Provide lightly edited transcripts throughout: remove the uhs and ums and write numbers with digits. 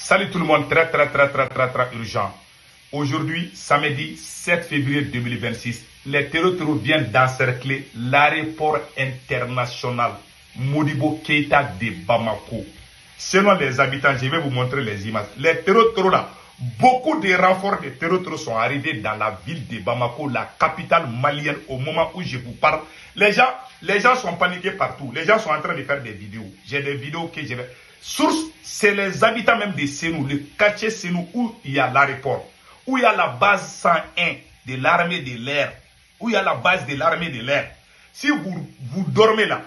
Salut tout le monde, très urgent. Aujourd'hui, samedi 7 février 2026, les terroristes viennent d'encercler l'aéroport international Modibo Keïta de Bamako. Selon les habitants, je vais vous montrer les images. Les terroristes là, beaucoup de renforts de terroristes sont arrivés dans la ville de Bamako, la capitale malienne, au moment où je vous parle. Les gens sont paniqués partout. Les gens sont en train de faire des vidéos. J'ai des vidéos que je vais... Source, c'est les habitants même de Sénou, le quartier Sénou, où il y a l'aéroport, où il y a la base 101 de l'armée de l'air, où il y a la base de l'armée de l'air. Si vous dormez là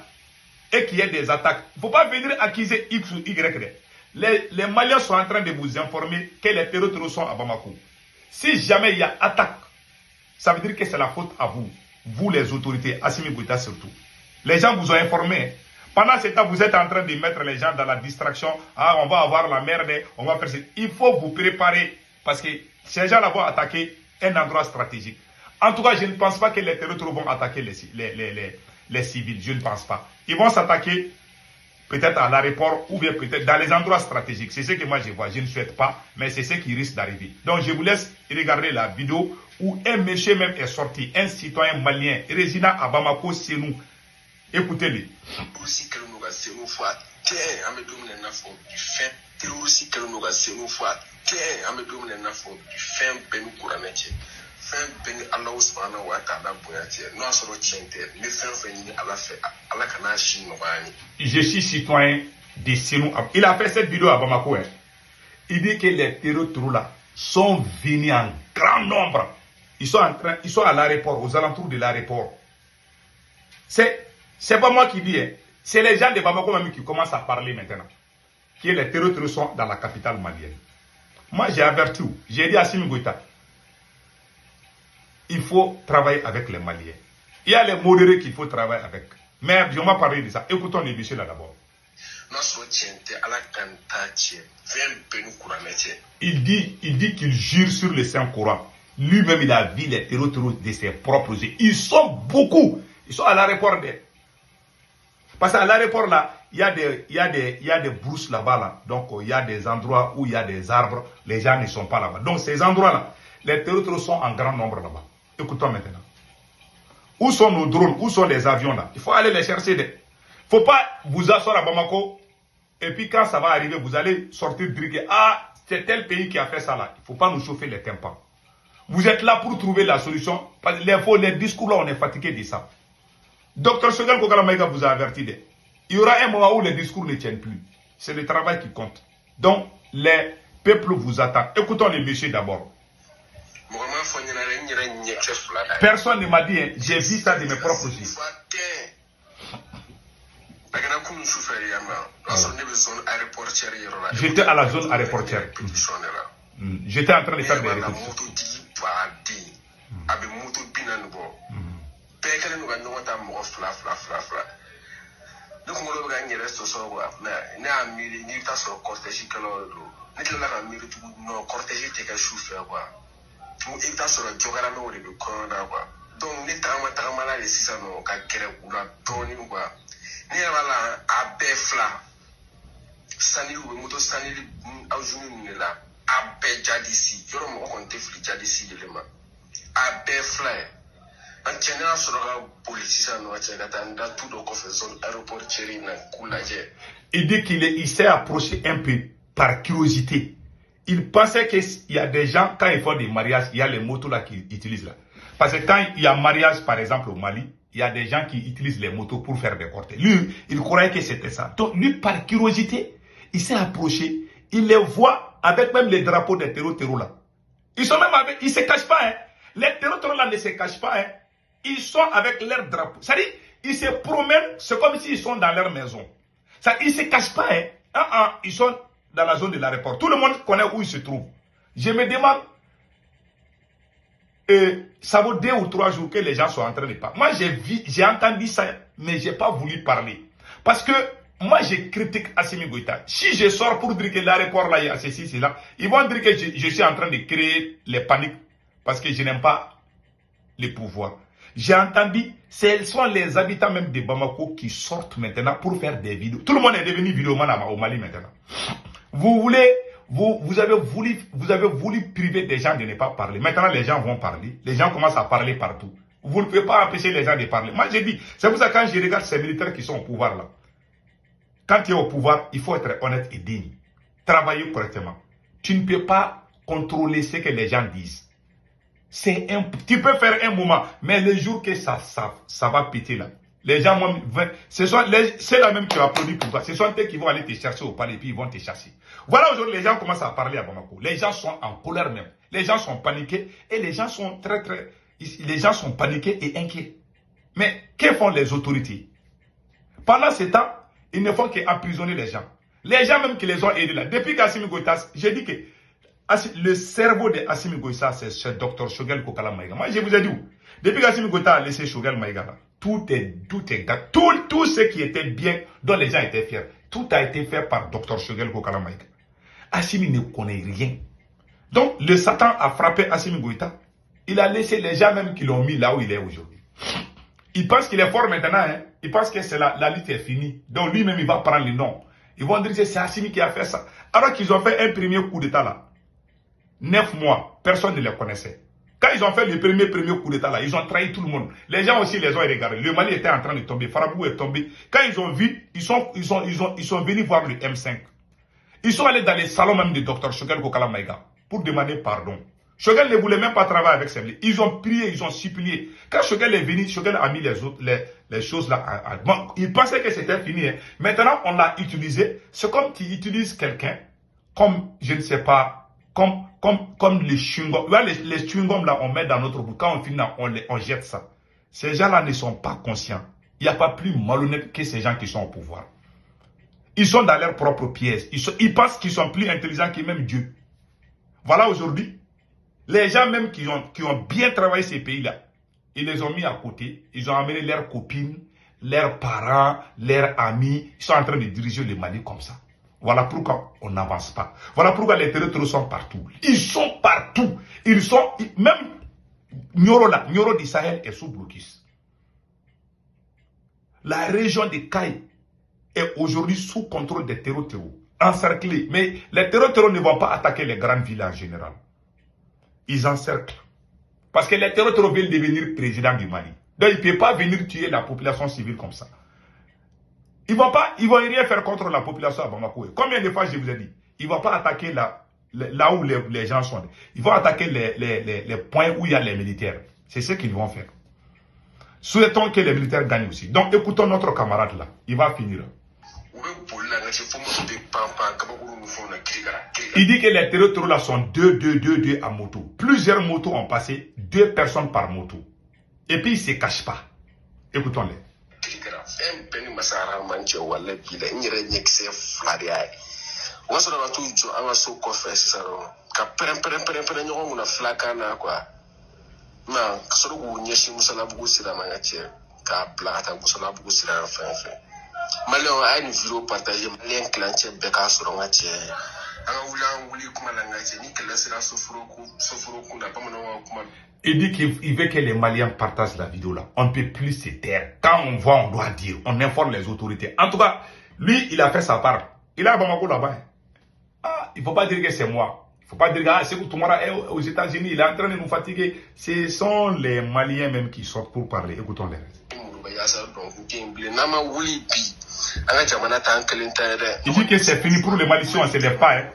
et qu'il y a des attaques, il ne faut pas venir accuser X ou Y. Les Maliens sont en train de vous informer que les terroristes sont à Bamako. Si jamais il y a attaque, ça veut dire que c'est la faute à vous, vous les autorités, Assimi Goïta surtout. Les gens vous ont informé. Pendant ce temps, vous êtes en train de mettre les gens dans la distraction. Ah, on va avoir la merde, on va faire ça. Il faut vous préparer parce que ces gens-là vont attaquer un endroit stratégique. En tout cas, je ne pense pas que les terroristes vont attaquer les civils. Je ne pense pas. Ils vont s'attaquer peut-être à l'aéroport ou bien peut-être dans les endroits stratégiques. C'est ce que moi je vois. Je ne souhaite pas, mais c'est ce qui risque d'arriver. Donc, je vous laisse regarder la vidéo où un monsieur même est sorti, un citoyen malien, résident à Bamako, c'est nous. Écoutez-les. Je suis citoyen de Sénou. Il a fait cette vidéo à Bamako. Il dit que les terroristes là sont venus en grand nombre. Ils sont à l'aéroport, aux alentours de l'aéroport. C'est pas moi qui dis, c'est les gens de Bamako même qui commencent à parler maintenant. Que les terroristes sont dans la capitale malienne. Moi j'ai averti, j'ai dit à Assimi Goïta, il faut travailler avec les Maliens. Il y a les modérés qu'il faut travailler avec. Mais je vais parler de ça. Écoutons les messieurs là d'abord. Il dit qu'il jure sur le Saint-Coran. Lui-même il a vu les terroristes de ses propres yeux. Ils sont beaucoup. Ils sont à l'aéroport. Parce qu'à l'aéroport là, il y a des brousses là-bas. Là. Donc il y a des endroits où il y a des arbres. Les gens ne sont pas là-bas. Donc ces endroits-là, les terroristes sont en grand nombre là-bas. Écoutons maintenant. Où sont nos drones? Où sont les avions là? Il faut aller les chercher. Il ne faut pas vous asseoir à Bamako. Et puis quand ça va arriver, vous allez sortir dire que ah, c'est tel pays qui a fait ça là. Il ne faut pas nous chauffer les tympans. Vous êtes là pour trouver la solution. Les discours là, on est fatigué de ça. Docteur Choguel Kokala Maïga vous a averti. Il y aura un moment où les discours ne tiennent plus. C'est le travail qui compte. Donc, les peuples vous attendent. Écoutons les messieurs d'abord. Personne ne m'a dit, hein, j'ai vu ça de mes propres yeux. J'étais à la zone aéroportière. J'étais en train de faire des répétitions. Il dit qu'il s'est approché un peu par curiosité. Il pensait qu'il y a des gens, quand ils font des mariages, il y a les motos là qu'ils utilisent là. Parce que quand il y a mariage, par exemple au Mali, il y a des gens qui utilisent les motos pour faire des cortèges. Lui, il croyait que c'était ça. Donc lui, par curiosité, il s'est approché. Il les voit avec même les drapeaux des terroristes là. Ils sont même avec, ils ne se cachent pas. Hein. Les terroristes là ne se cachent pas. Hein. Ils sont avec leurs drapeaux. C'est-à-dire, ils se promènent, c'est comme s'ils sont dans leur maison. Ils ne se cachent pas. Hein. Ils sont dans la zone de l'aéroport. Tout le monde connaît où ils se trouvent. Je me demande, ça vaut 2 ou 3 jours que les gens sont en train de parler. Moi, j'ai entendu ça, mais je n'ai pas voulu parler. Parce que moi, je critique Assimi Goïta. Si je sors pour dire que l'aéroport là, il y a ceci, cela, ils vont dire que je suis en train de créer les paniques parce que je n'aime pas le pouvoir. J'ai entendu, ce sont les habitants même de Bamako qui sortent maintenant pour faire des vidéos. Tout le monde est devenu vidéoman au Mali maintenant. Vous voulez vous avez voulu priver des gens de ne pas parler. Maintenant, les gens vont parler. Les gens commencent à parler partout. Vous ne pouvez pas empêcher les gens de parler. Moi, j'ai dit, c'est pour ça que quand je regarde ces militaires qui sont au pouvoir là, quand tu es au pouvoir, il faut être honnête et digne. Travailler correctement. Tu ne peux pas contrôler ce que les gens disent. Tu peux faire un moment, mais le jour que ça va péter là, les gens vont, c'est la même qui applaudit pour toi. Ce sont eux qui vont aller te chercher au palais et puis ils vont te chasser. Voilà, aujourd'hui, les gens commencent à parler à Bamako. Les gens sont en colère même. Les gens sont paniqués et les gens sont les gens sont paniqués et inquiets. Mais que font les autorités? Pendant ce temps, ils ne font qu'emprisonner les gens. Les gens même qui les ont aidés là. Depuis qu'Assimi Goïta, j'ai dit que le cerveau de Assimi Goïta, c'est ce docteur Choguel Kokala Maïga. Moi, je vous ai dit où? Depuis qu'Assimi Goïta a laissé Choguel Maïga là, tout ce qui était bien, dont les gens étaient fiers, tout a été fait par docteur Choguel Kokala Maïga. Assimi ne connaît rien. Donc, le Satan a frappé Assimi Goïta. Il a laissé les gens même qui l'ont mis là où il est aujourd'hui. Il pense qu'il est fort maintenant. Hein? Il pense que la lutte est finie. Donc, lui-même, il va prendre le nom. Ils vont dire que c'est Assimi qui a fait ça. Alors qu'ils ont fait un premier coup d'état là. 9 mois, personne ne les connaissait. Quand ils ont fait le premier coup d'état là, ils ont trahi tout le monde. Les gens aussi les ont regardés. Le Mali était en train de tomber. Farabou est tombé. Quand ils ont vu, ils sont venus voir le M5. Ils sont allés dans les salons même du docteur Choguel Kokala Maïga pour demander pardon. Choguel ne voulait même pas travailler avec ces. Ils ont prié, ils ont supplié. Quand Choguel est venu, Choguel a mis les choses là. Bon, il pensait que c'était fini. Hein. Maintenant, on l'a utilisé. C'est comme tu utilises quelqu'un, comme, je ne sais pas, comme les chewing-gums. Les chewing-gums là, on met dans notre bouche. Quand on finit, on jette ça. Ces gens-là ne sont pas conscients. Il n'y a pas plus malhonnête que ces gens qui sont au pouvoir. Ils sont dans leur propre pièce. Ils pensent qu'ils sont plus intelligents que même Dieu. Voilà aujourd'hui. Les gens même qui ont bien travaillé ces pays-là, ils les ont mis à côté. Ils ont amené leurs copines, leurs parents, leurs amis. Ils sont en train de diriger le Mali comme ça. Voilà pourquoi on n'avance pas. Voilà pourquoi les territoires sont partout. Ils sont partout. Ils sont, même Nioro là, Nioro du Sahel est sous blocus. La région de Kaï est aujourd'hui sous contrôle des terroristes encerclés. Mais les terroristes ne vont pas attaquer les grandes villes en général. Ils encerclent. Parce que les terroristes veulent devenir président du Mali. Donc ils ne peuvent pas venir tuer la population civile comme ça. Ils vont rien faire contre la population à Bamako. Combien de fois je vous ai dit? Ils ne vont pas attaquer là où les gens sont. Ils vont attaquer les points où il y a les militaires. C'est ce qu'ils vont faire. Souhaitons que les militaires gagnent aussi. Donc écoutons notre camarade là. Il va finir. Il dit que les territoires là sont deux à moto. Plusieurs motos ont passé, 2 personnes par moto. Et puis ils ne se cachent pas. Écoutons-les. Malien a une vidéo partagée, Malien clanché Beka sur un match. Il dit qu'il veut que les Maliens partagent la vidéo là. On ne peut plus se taire. Quand on voit, on doit dire. On informe les autorités. En tout cas, lui, il a fait sa part. Il a Bamako là-bas. Ah, il ne faut pas dire que c'est moi. Il ne faut pas dire que c'est Toumoura aux États-Unis. Il est en train de nous fatiguer. Ce sont les Maliens même qui sortent pour parler. Écoutons-les. Il dit que c'est fini pour les Maliciens, on ne se lève pas. Hein.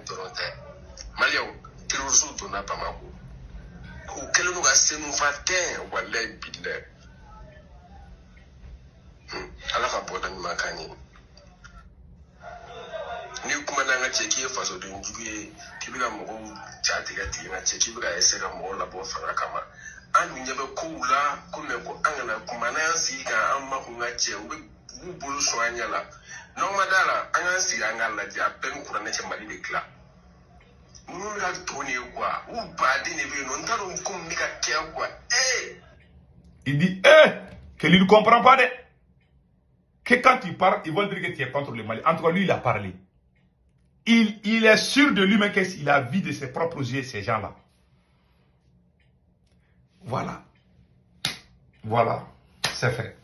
Il dit, qu'il ne comprend pas que quand il parle, ils vont dire que tu es contre le Mali. En tout cas, lui, il a parlé. Il est sûr de lui-même qu'il a vu de ses propres yeux ces gens-là. Voilà. Voilà. C'est fait.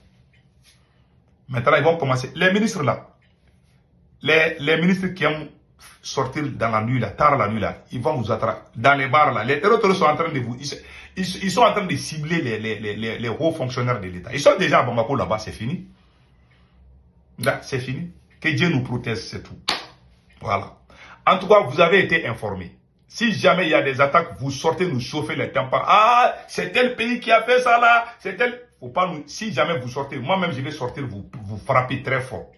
Maintenant, ils vont commencer. Les ministres là, les ministres qui ont sortir dans la nuit, là, tard la nuit, là, ils vont vous attraper. Dans les bars, là, les terroristes sont en train de vous... Ils sont en train de cibler les hauts fonctionnaires de l'État. Ils sont déjà à Bamako là-bas, c'est fini. Là, c'est fini. Que Dieu nous protège, c'est tout. Voilà. En tout cas, vous avez été informés. Si jamais il y a des attaques, vous sortez nous chauffer les tympans. Ah, c'est tel pays qui a fait ça là. C'est tel... Faut pas nous... Si jamais vous sortez, moi-même je vais sortir, vous frapper très fort.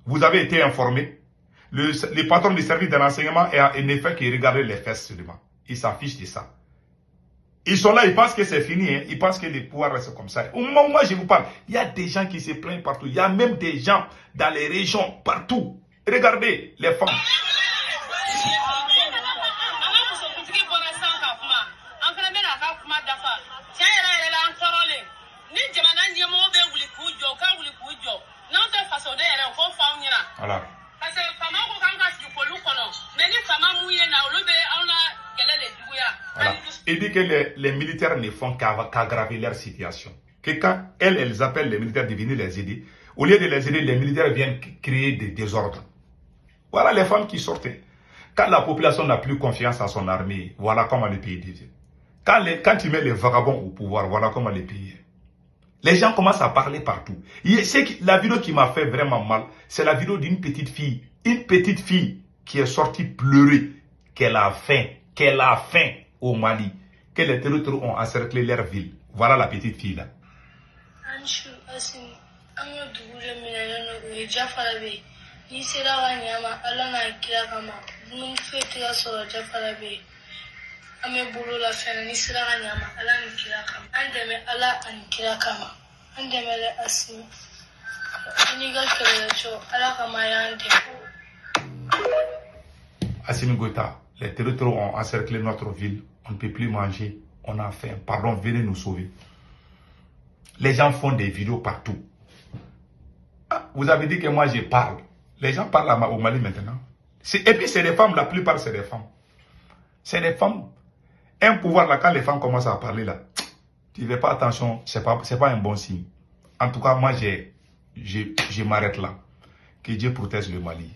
Vous avez été informés. Les patrons du service de renseignement ne fait que regarder les fesses seulement. Ils s'affichent de ça. Ils sont là, ils pensent que c'est fini. Hein. Ils pensent que les pouvoirs restent comme ça. Au moment où moi je vous parle, il y a des gens qui se plaignent partout. Il y a même des gens dans les régions, partout. Regardez les femmes. Voilà. Voilà. Il dit que les militaires ne font qu'aggraver leur situation. Que quand elles appellent les militaires de venir les aider, au lieu de les aider, les militaires viennent créer des désordres. Voilà les femmes qui sortaient. Quand la population n'a plus confiance en son armée, voilà comment le pays devient. Quand tu mets les vagabonds au pouvoir, voilà comment le pays est. Les gens commencent à parler partout. La vidéo qui m'a fait vraiment mal, c'est la vidéo d'une petite fille. Une petite fille qui est sortie pleurer qu'elle a faim au Mali, que les terroristes ont encerclé leur ville. Voilà la petite fille là. Assimi Goïta, les terroristes ont encerclé notre ville, on ne peut plus manger, on a faim, pardon, venez nous sauver. Les gens font des vidéos partout. Ah, vous avez dit que moi je parle. Les gens parlent au Mali maintenant. Et puis c'est des femmes, la plupart c'est des femmes. C'est des femmes. Un pouvoir là, quand les femmes commencent à parler là, tu ne fais pas attention, c'est pas un bon signe. En tout cas, moi je m'arrête là. Que Dieu protège le Mali.